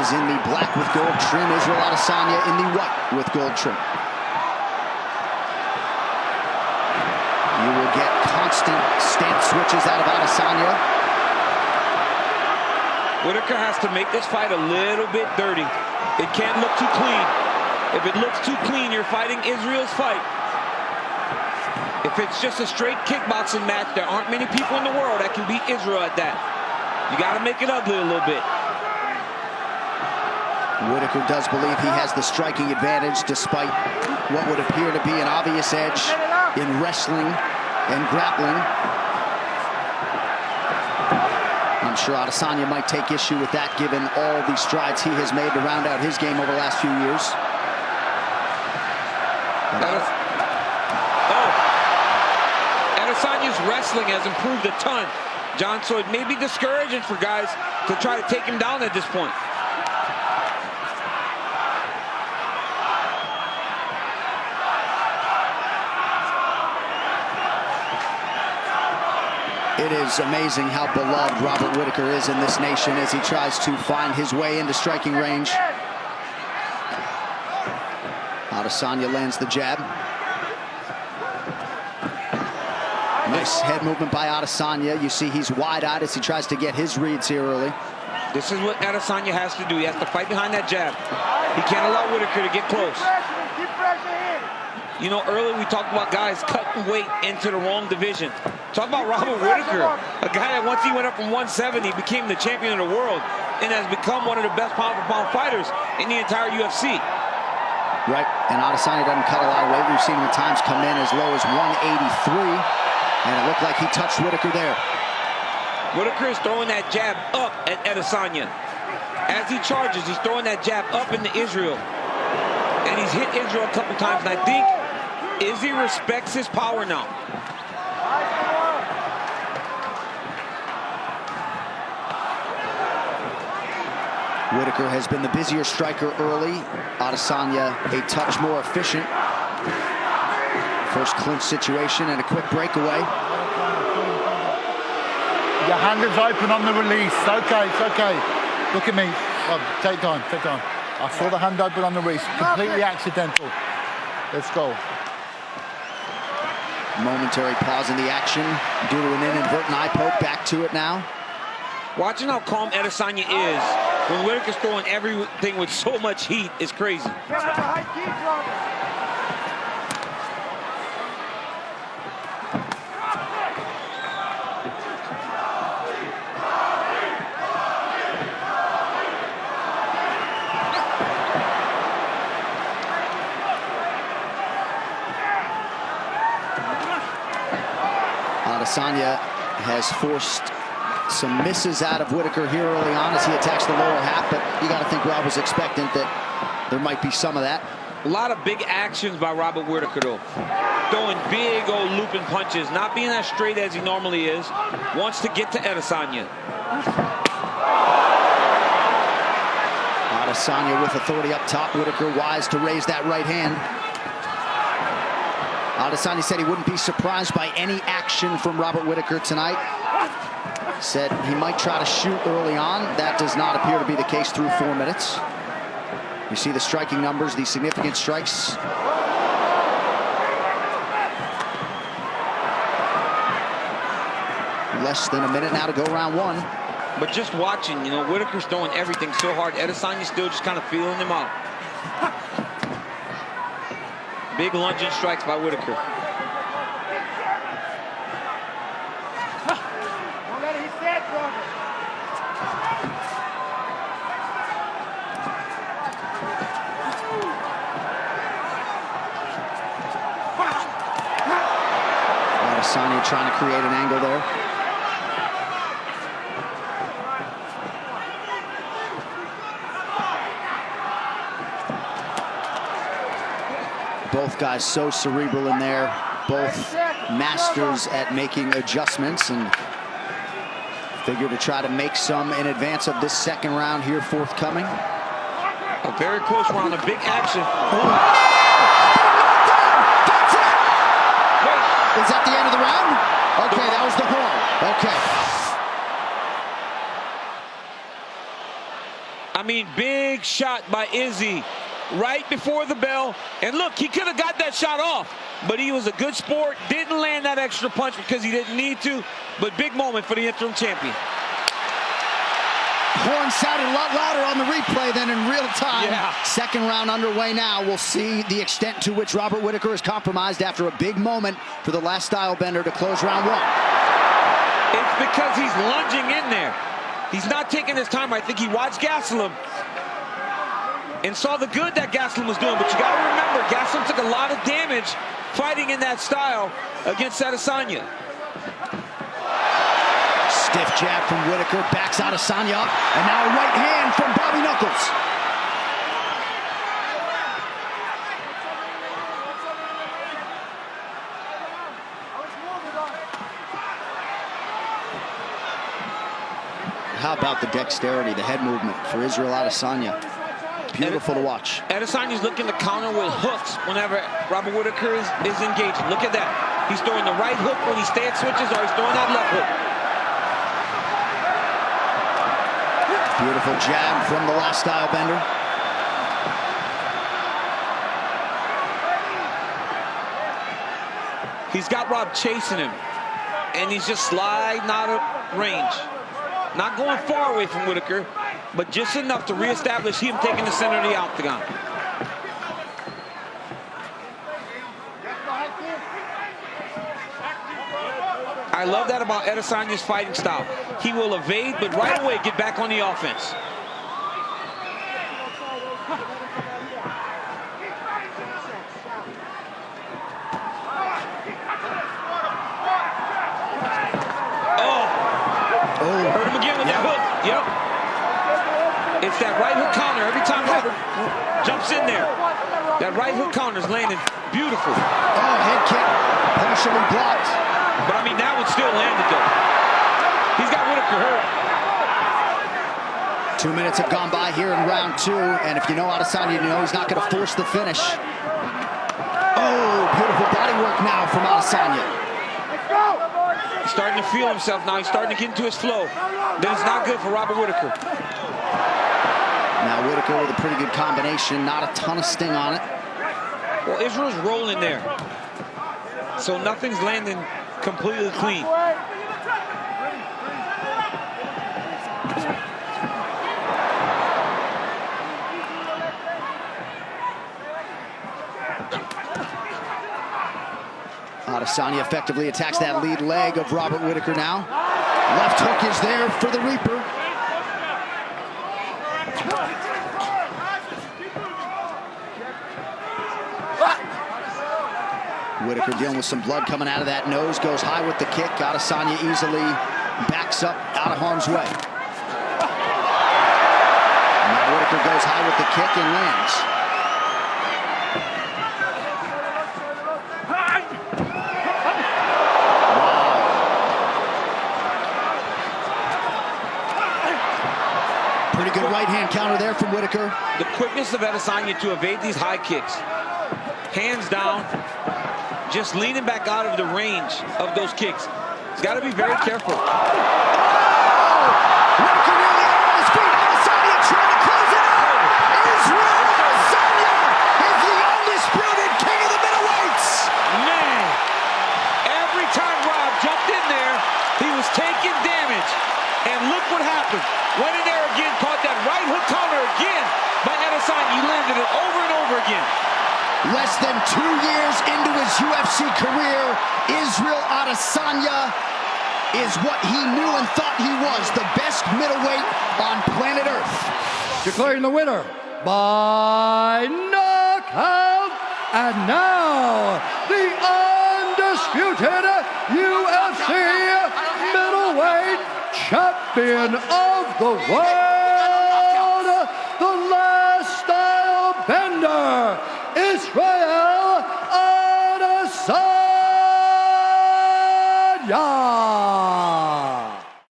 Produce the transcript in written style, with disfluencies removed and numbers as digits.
is in the black with gold trim. Israel Adesanya in the white with gold trim. You will get constant stance switches out of Adesanya. Whittaker has to make this fight a little bit dirty. It can't look too clean. If it looks too clean, you're fighting Israel's fight. If it's just a straight kickboxing match, there aren't many people in the world that can beat Israel at that. You got to make it ugly a little bit. Whittaker does believe he has the striking advantage despite what would appear to be an obvious edge in wrestling and grappling. I'm sure Adesanya might take issue with that given all the strides he has made to round out his game over the last few years. Adesanya's wrestling has improved a ton, John, so it may be discouraging for guys to try to take him down at this point. It is amazing how beloved Robert Whittaker is in this nation as he tries to find his way into striking range. Adesanya lands the jab. Nice head movement by Adesanya. You see he's wide-eyed as he tries to get his reads here early. This is what Adesanya has to do. He has to fight behind that jab. He can't allow Whittaker to get close. You know, earlier we talked about guys cutting weight into the wrong division. Talk about Robert Whittaker, a guy that once he went up from 170, became the champion of the world and has become one of the best pound-for-pound fighters in the entire UFC. Right, and Adesanya doesn't cut a lot of weight. We've seen him at times come in as low as 183, and it looked like he touched Whittaker there. Whittaker is throwing that jab up at Adesanya. As he charges, he's throwing that jab up into Israel. And he's hit Israel a couple times, and I think Izzy respects his power now. Whittaker has been the busier striker early. Adesanya a touch more efficient. First clinch situation and a quick breakaway. Your hand is open on the release. Okay, it's okay. Look at me. Oh, take time, take time. I saw the hand open on the release. Completely accidental. Let's go. Momentary pause in the action due to an inadvertent eye poke. Back to it now. Watching how calm Adesanya is when Whittaker's throwing everything with so much heat is crazy. Adesanya has forced some misses out of Whittaker here early on as he attacks the lower half, but you got to think Rob was expectant that there might be some of that. A lot of big actions by Robert Whittaker, though. Throwing big old looping punches, not being as straight as he normally is. Wants to get to Adesanya. Adesanya with authority up top. Whittaker wise to raise that right hand. Adesanya said he wouldn't be surprised by any action from Robert Whittaker tonight. Said he might try to shoot early on. That does not appear to be the case through 4 minutes. You see the striking numbers, the significant strikes. Less than a minute now to go round one. But just watching, you know, Whittaker's throwing everything so hard. Adesanya's still just kind of feeling him out. Big lunging strikes by Whittaker. Adesanya trying to create an angle there. Both guys so cerebral in there, both masters at making adjustments, and figure to try to make some in advance of this second round here forthcoming. A very close round, a big action. That's it! Wait, is that the end of the round? Okay, that was the horn. Okay. I mean, big shot by Izzy right before the bell. And look, he could have got that shot off, but he was a good sport. Didn't land that extra punch because he didn't need to. But big moment for the interim champion. Horn sounded a lot louder on the replay than in real time. Yeah. Second round underway now. We'll see the extent to which Robert Whittaker is compromised after a big moment for the last style bender to close round one. It's because he's lunging in there. He's not taking his time. I think he watched Gastelum and saw the good that Gastelum was doing. But you got to remember, Gastelum took a lot of damage fighting in that style against Adesanya. Stiff jab from Whittaker, backs Adesanya up, and now a right hand from Bobby Knuckles. How about the dexterity, the head movement for Israel Adesanya? Beautiful to watch. Adesanya's looking to counter with hooks whenever Robert Whittaker is engaging. Look at that. He's throwing the right hook when he stance switches, or he's throwing that left hook. Beautiful jab from the last style bender. He's got Rob chasing him, and he's just sliding out of range. Not going far away from Whittaker, but just enough to reestablish him taking the center of the octagon. I love that about Adesanya's fighting style. He will evade, but right away get back on the offense. Hurt him again with that hook. Yep. It's that right hook counter. Every time Robert jumps in there, that right hook counter is landing beautiful. Oh, head kick, partially blocked. But I mean, that one still landed though. He's got Whittaker hurt. 2 minutes have gone by here in round two, and if you know Adesanya, you know he's not going to force the finish. Oh, beautiful body work now from Adesanya. He's starting to feel himself now. He's starting to get into his flow. Then it's not good for Robert Whittaker. Now Whittaker with a pretty good combination. Not a ton of sting on it. Well, Israel's rolling there, so nothing's landing completely clean. Adesanya effectively attacks that lead leg of Robert Whittaker now. Left hook is there for the Reaper. Whittaker dealing with some blood coming out of that nose. Goes high with the kick. Adesanya easily backs up out of harm's way. Now Whittaker goes high with the kick and lands. Pretty good right hand counter there from Whittaker. The quickness of Adesanya to evade these high kicks. Hands down, just leaning back out of the range of those kicks. He's got to be very careful. Whittaker nearly on his feet. Adesanya trying to close it out. Israel Adesanya is the undisputed king of the middleweights. Man, every time Rob jumped in there, he was taking damage. And look what happened. Went in there again, caught that right hook counter again by Adesanya. He landed it over and over again. Less than 2 years into his UFC career, Israel Adesanya is what he knew and thought he was, the best middleweight on planet Earth. Declaring the winner by knockout, and now the undisputed UFC middleweight champion of the world, the last style bender, Israel Adesanya.